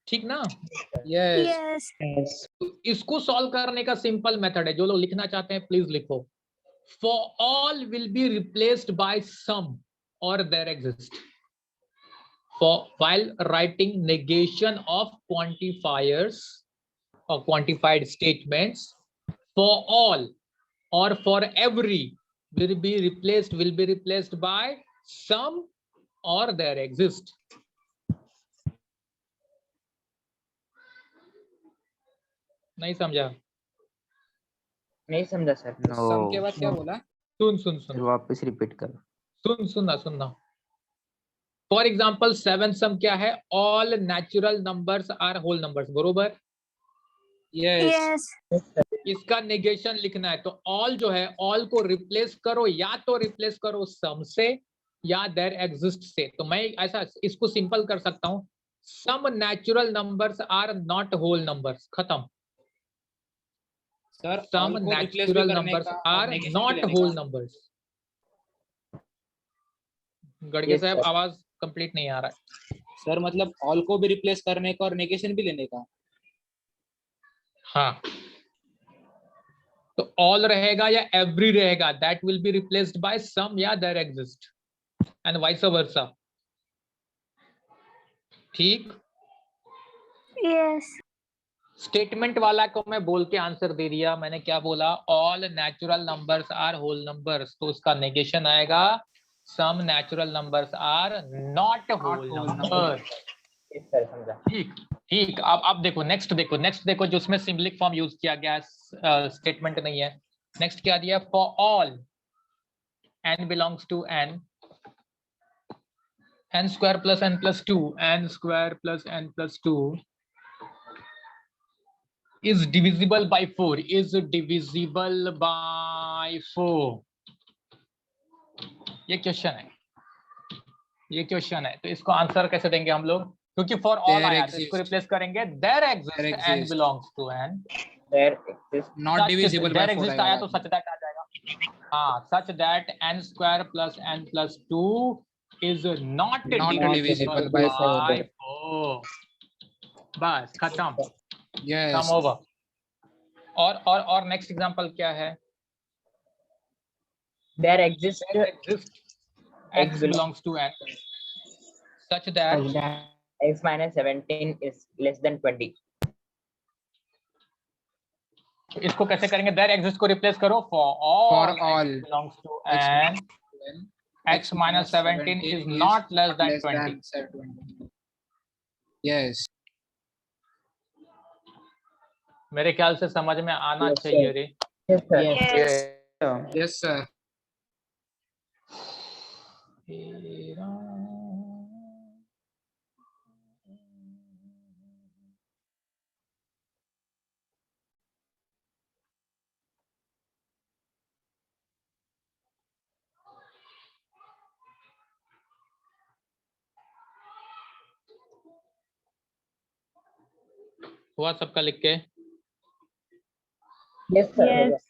ठीक ना? Yes. Yes Yes. तो इसको सॉल्व करने का सिंपल मेथड है. जो लोग लिखना चाहते हैं प्लीज लिखो. For all will be replaced by some or there exist. For while writing negation of quantifiers or quantified statements, for all or for every will be replaced by some or there exist. नहीं समझा? नहीं समझा sir. Sum के बाद क्या बोला? सुन वापस repeat करो. सुनना. फॉर एग्जाम्पल 7 सम क्या है? All natural numbers are whole numbers, बरोबर? Yes. यस इसका नेगेशन लिखना है तो ऑल जो है, ऑल को रिप्लेस करो, या तो रिप्लेस करो सम से या देयर एग्जिस्ट से. तो मैं ऐसा इसको सिंपल कर सकता हूं, some natural numbers are not whole numbers. खत्म. Sir, सम all को replace भी नेचुरल करने नंबर्स का और आर negation भी नॉट लेने होल का. नंबर्स. गड़गे Yes, साहब sir. आवाज कंप्लीट नहीं आ रहा है. Sir, मतलब all को भी replace करने का और negation भी लेने का. हाँ, तो ऑल रहेगा या एवरी रहेगा, that will be replaced by some या there exist and vice versa. ठीक? यस स्टेटमेंट वाला को मैं बोल के आंसर दे दिया. मैंने क्या बोला? All natural numbers are whole numbers. तो उसका नेगेशन आएगा some natural numbers are not whole number. Yes sir, समझा. ठीक. अब देखो नेक्स्ट देखो जो उसमें सिंबलिक फॉर्म यूज किया गया, स्टेटमेंट नहीं है. नेक्स्ट क्या दिया? For all n belongs to n, n square plus n plus 2, n square plus n plus 2 is divisible by 4, is divisible by 4. ये क्वेश्चन है. तो इसको आंसर कैसे देंगे हम लोग? क्योंकि फॉर ऑल There आया तो इसको exist. रिप्लेस करेंगे there exist n exist. Belongs to n. There exists. Not divisible by there 4 exist आया तो सच दैट आ जाएगा. हाँ, such that n square plus n plus 2 is not divisible by 4. बस खत्म. Yes. Come over. और next example क्या है? There exists x belongs to n such that x minus 17 is less than 20. इसको कैसे करेंगे? देयर एग्जिस्ट को replace करो for For all all x belongs to x n, x minus 17 is not less than 20. 20. Yes. मेरे ख्याल से समझ में आना Yes, चाहिए sir. रे. Yes sir. Yes Yes, sir. हुआ सबका लिख के? Yes sir Yes.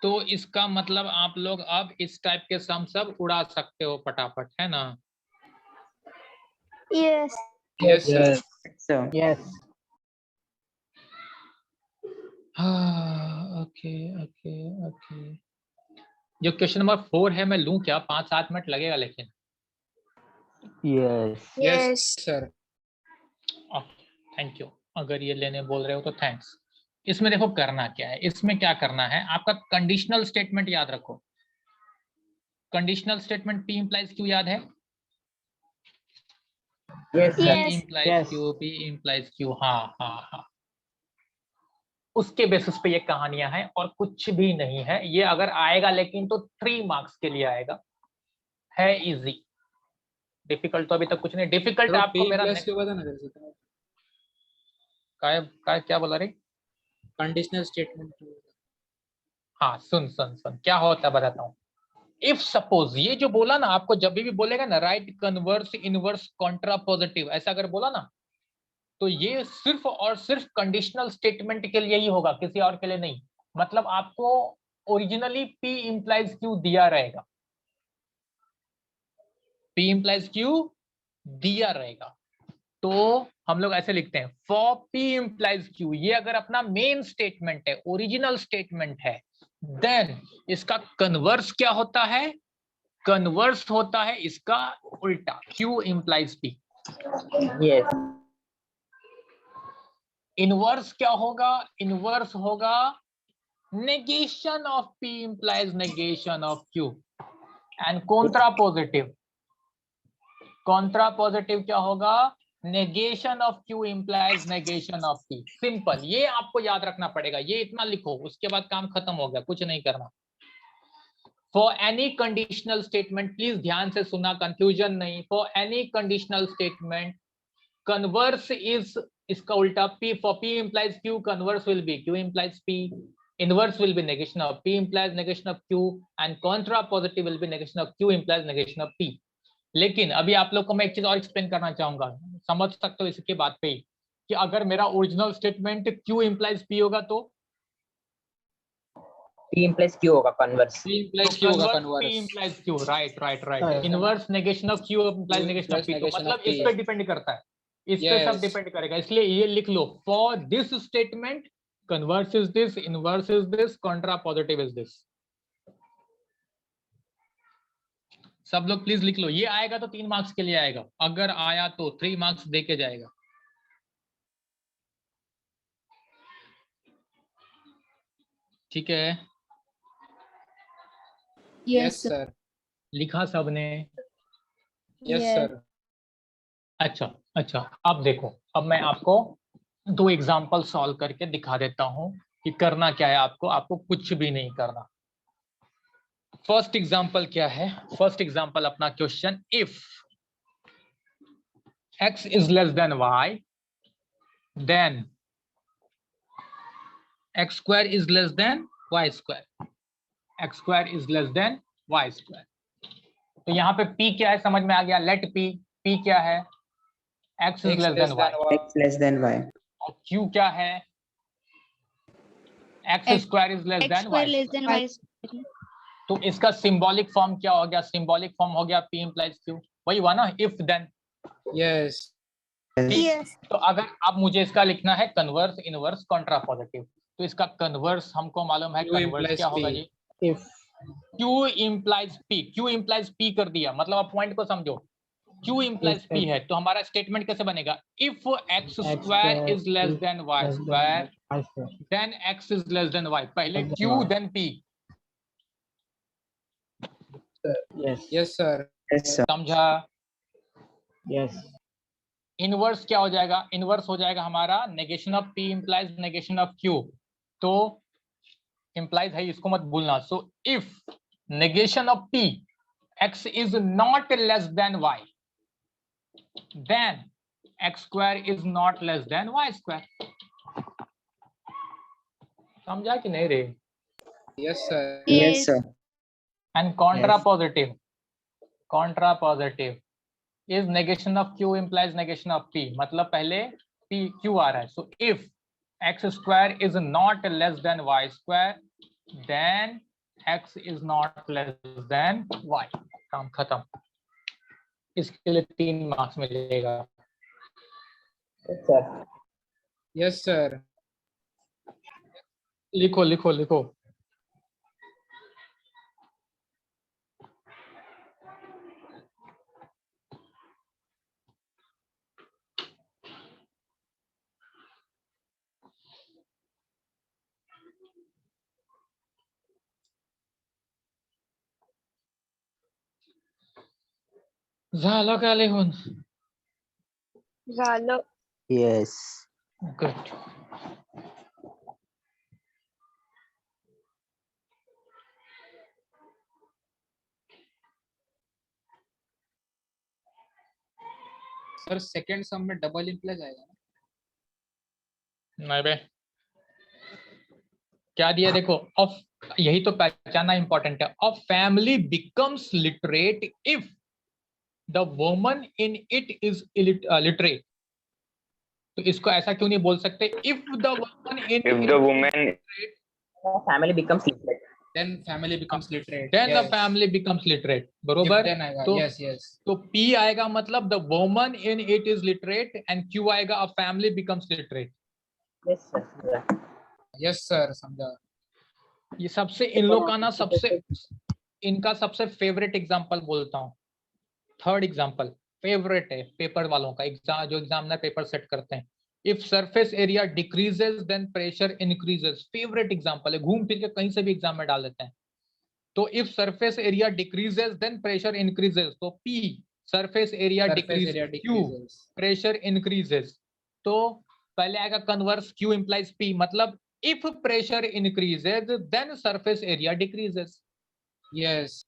तो इसका मतलब आप लोग अब इस टाइप के सम सब उड़ा सकते हो फटाफट, है ना? Yes. Yes, sir. Yes. Sir. Yes. हाँ, ओके ओके ओके। जो क्वेश्चन नंबर 4 है मैं लूं क्या? 5-7 मिनट लगेगा लेकिन। Yes. Yes, sir. Thank you. अगर ये लेने बोल रहे हो तो थैंक्स। इसमें देखो करना क्या है, इसमें क्या करना है, आपका कंडीशनल स्टेटमेंट याद रखो। Conditional statement P implies Q याद है? Yes sir Yes. implies Yes. Q, P implies Q। हाँ। उसके बेसिस पे ये कहानियां हैं और कुछ भी नहीं है। ये अगर आएगा लेकिन तो 3 मार्क्स के लिए आएगा। है इजी, डिफिकल्ट तो अभी तक कुछ नहीं। डिफिकल्ट थोड़ा आपको P मेरा implies Q बता ना जरा सा। क्या बोला रे? Conditional statement. हाँ सुन क्या होता है बताता हूँ। इफ सपोज ये जो बोला ना आपको, जब भी बोलेगा ना right converse inverse Contra positive, ऐसा अगर बोला ना तो ये सिर्फ और सिर्फ कंडीशनल स्टेटमेंट के लिए ही होगा, किसी और के लिए नहीं। मतलब आपको ओरिजिनली P implies Q दिया रहेगा, P implies Q दिया रहेगा। तो हम लोग ऐसे लिखते हैं फॉर P implies Q। ये अगर अपना मेन स्टेटमेंट है, ओरिजिनल स्टेटमेंट है, देन इसका कन्वर्स क्या होता है? कन्वर्स होता है इसका उल्टा, Q implies P। Yes inverse क्या होगा? इनवर्स होगा negation of P implies negation of Q। And contrapositive क्या होगा? negation of Q implies negation of P। Simple, ये आपको याद रखना पड़ेगा। ये इतना लिखो, उसके बाद काम खत्म हो गया, कुछ नहीं करना। For any conditional statement, please ध्यान से सुना, कंफ्यूजन नहीं। For any conditional statement converse is इसका उल्टा P। For P implies Q, converse will be Q implies P। Inverse will be negation of P implies negation of Q, and contrapositive will be negation of Q implies negation of P। लेकिन अभी आप लोग को मैं एक चीज और explain करना चाहूंगा, समझ सकते हो इसके बात पे ही, कि अगर मेरा original statement Q implies P होगा तो P implies Q होगा कन्वर्स P implies Q होगा P converse. implies Q। Right Right. Inverse negation of Q implies negation of P। तो negation of मतलब P इस पे डिपेंड करता है, इस पे सब Yes. डिपेंड करेगा। इसलिए ये लिख लो, for this statement converse is this, inverse is this, contrapositive is this. सब लोग प्लीज लिख लो। ये आएगा तो 3 मार्क्स के लिए आएगा, अगर आया तो 3 मार्क्स दे के जाएगा। ठीक है, Yes, sir. लिखा सबने? Yes, sir. अच्छा, अब देखो, अब मैं आपको 2 एग्जांपल सॉल्व करके दिखा देता हूं कि करना क्या है आपको। आपको कुछ भी नहीं करना। फर्स्ट एग्जांपल क्या है? फर्स्ट एग्जांपल अपना question, if x is less than y, then x square is less than y square। x square is less than y square। तो यहाँ पे p क्या है समझ में आ गया। लेट p क्या है? x is less than y। X less than Y. और q क्या है? x square is less X than square y less square। than Y square. तो इसका सिंबॉलिक फॉर्म क्या हो गया? सिंबॉलिक फॉर्म हो गया P implies Q। वही हुआ ना, इफ देन। Yes. Yes. तो अगर अब मुझे इसका लिखना है कन्वर्स इनवर्स कॉन्ट्रा पॉजिटिव, तो इसका कन्वर्स हमको मालूम है। Q कन्वर्स implies क्या होगा P. Ji? If Q implies P। Q implies P कर दिया, मतलब आप पॉइंट को समझो। Q implies P है तो हमारा स्टेटमेंट कैसे बनेगा? If x square is less than y square, I square. Then x is less than y। पहले Less than Q Y. Then P। Yes. Yes, sir. Yes, sir. समझा? Yes. Inverse क्या हो जाएगा? इनवर्स हो जाएगा हमारा negation of P implies negation of Q। तो implies है, इसको मत भूलना। So if negation of P, x is not less than y, then x square is not less than y square। समझा कि नहीं रे? Yes, sir. Yes, sir. And contrapositive is negation of Q implies negation of P। मतलब पहले P Q आ रहा है. So if x square is not less than y square, then x is not less than y. काम खत्म. इसके लिए 3 marks मिलेगा. Sir yes sir. लिखो लिखो लिखो. झालं का लिहून? झालं. Yes. Good. सर सेकंड सम में डबल इंप्लाइज आएगा ना? नहीं बे. क्या दिया देखो. ऑफ, यही तो पहचानना इंपॉर्टेंट है. Of family becomes literate if the woman in it is literate. तो इसको ऐसा क्यों नहीं बोल सकते? If the woman in If the woman family becomes literate. Then family becomes literate. Then the Yes. Family becomes literate. If बरोबर. then आएगा. तो Yes, yes. तो P आएगा मतलब the woman in it is literate and Q आएगा a family becomes literate. Yes sir. Yes sir. समझा. ये सबसे इन लोग का ना सबसे इनका सबसे फेवरेट एग्जांपल बोलता हूँ. थर्ड एग्जांपल फेवरेट है पेपर वालों का. एग्जाम जो एग्जामिनर पेपर सेट करते हैं. If surface area decreases then pressure increases. Favourite example है. घूम फिर के कहीं से भी एग्जाम में डाल देते हैं. तो if surface area decreases then pressure increases. तो P surface area Surface area decrease, Q decreases. Pressure increases. तो पहले आएगा कन्वर्स. Q implies P. मतलब if pressure increases then surface area decreases. Yes.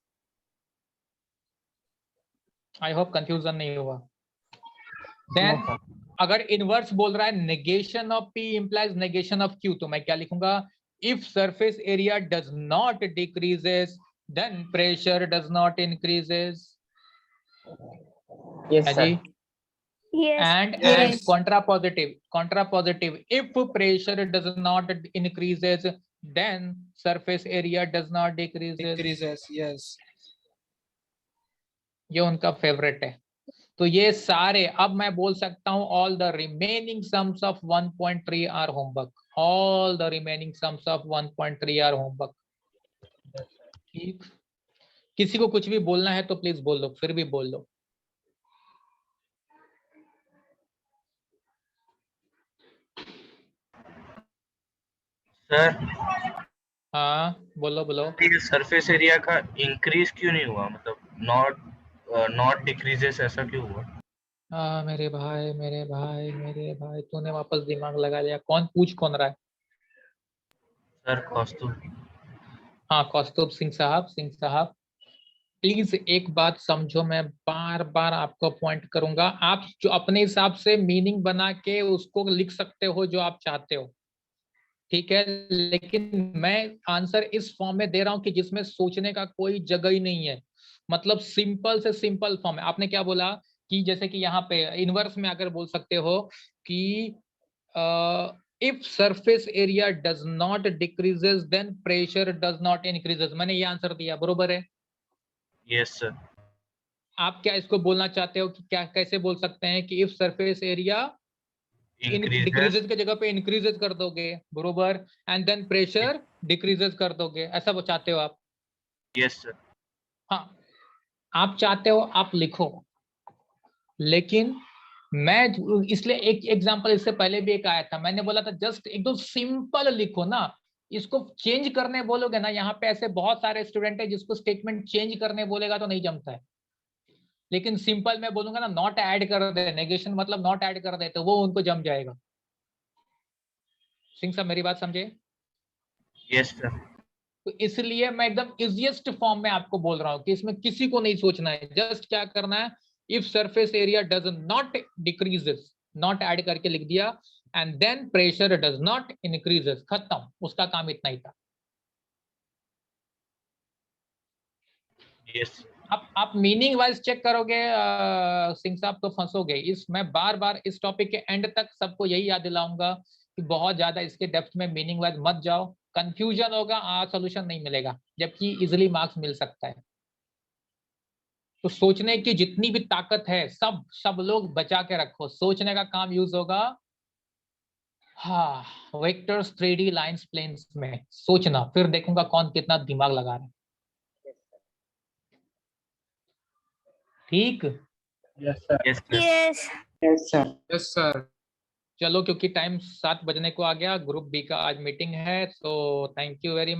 I hope confusion नहीं हुआ. Then अगर inverse बोल रहा है negation of P implies negation of Q, तो मैं क्या लिखूंगा? If surface area does not decreases then pressure does not increases. Yes जी. Sir. Yes. And Yes. contrapositive, if pressure does not increases, then surface area does not decreases. Decreases. Yes. ये उनका favourite है. तो ये सारे अब मैं बोल सकता हूँ all the remaining sums of 1.3 are homework. All the remaining sums of 1.3 are homework. ठीक. किसी को कुछ भी बोलना है तो प्लीज बोल लो. फिर भी बोल लो. सर हाँ बोलो बोलो. ये सरफेस एरिया का इंक्रीज क्यों नहीं हुआ? मतलब नॉट डिक्रीजेस ऐसा क्यों हुआ? मेरे भाई तूने वापस दिमाग लगा लिया. कौन रहा है? सर कौस्तुभ. हाँ कौस्तुभ सिंह साहब प्लीज एक बात समझो. मैं बार बार आपको पॉइंट करूंगा. आप जो अपने हिसाब से मीनिंग बना के उसको लिख सकते हो जो आप चाहते हो, ठीक है. लेकिन मैं आंसर इस फॉर्म में दे रहा हूं कि जिसमें सोचने का कोई जगह ही नहीं है. मतलब सिंपल से सिंपल फॉर्म है. आपने क्या बोला कि जैसे कि यहाँ पे इनवर्स में अगर बोल सकते हो कि if surface area does not decreases then pressure does not increases. मैंने ये आंसर दिया. बरोबर है. Yes sir. आप क्या इसको बोलना चाहते हो कि क्या कैसे बोल सकते हैं कि इफ सरफेस एरिया डिक्रीजेस की जगह पे इंक्रीजेस कर दोगे. बरोबर. एंड देन प्रेशर डिक्रीजेस कर दोगे. ऐसा वो चाहते हो आप? Yes sir. हाँ आप चाहते हो आप लिखो. लेकिन मैं इसलिए एक एग्जांपल इससे पहले भी एक आया था. मैंने बोला था जस्ट एकदम सिंपल लिखो ना. इसको चेंज करने बोलोगे ना. यहाँ पे ऐसे बहुत सारे स्टूडेंट है जिसको स्टेटमेंट चेंज करने बोलेगा तो नहीं जमता है. लेकिन सिंपल में बोलूंगा ना नॉट ऐड कर दे, नेगेशन मतलब नॉट ऐड कर दे, तो वो उनको जम जाएगा. सिंह साहब मेरी बात समझे? Yes sir. तो इसलिए मैं एकदम इजीएस्ट फॉर्म में आपको बोल रहा हूँ कि इसमें किसी को नहीं सोचना है. जस्ट क्या करना है, if surface area does not decreases, not add करके लिख दिया, and then pressure does not increases. खत्म. उसका काम इतना ही था. यस. आप मीनिंग वाइज चेक करोगे सिंह साहब तो फंसोगे। इस मैं बार बार इस टॉपिक के एंड तक सबको यही याद दिलाऊंगा कि बहुत ज्यादा इसके डेप्थ में मीनिंग वाइज मत जाओ, कंफ्यूजन होगा, सॉल्यूशन नहीं मिलेगा, जबकि इजीली मार्क्स मिल सकता है। तो सोचने की जितनी भी ताकत है सब लोग बचा के रखो, सोचने का काम यूज होगा। हाँ, वेक्टर्स, 3D लाइंस, प्लेन्स में सोचना, फिर देखूंगा कौन कितना दिमाग लगा रहा है। ठीक, Yes, sir. Yes, sir. Yes. Yes, sir. Yes sir. चलो क्योंकि टाइम 7 बजने को आ गया, ग्रुप बी का आज मीटिंग है, तो थैंक यू वेरी मच।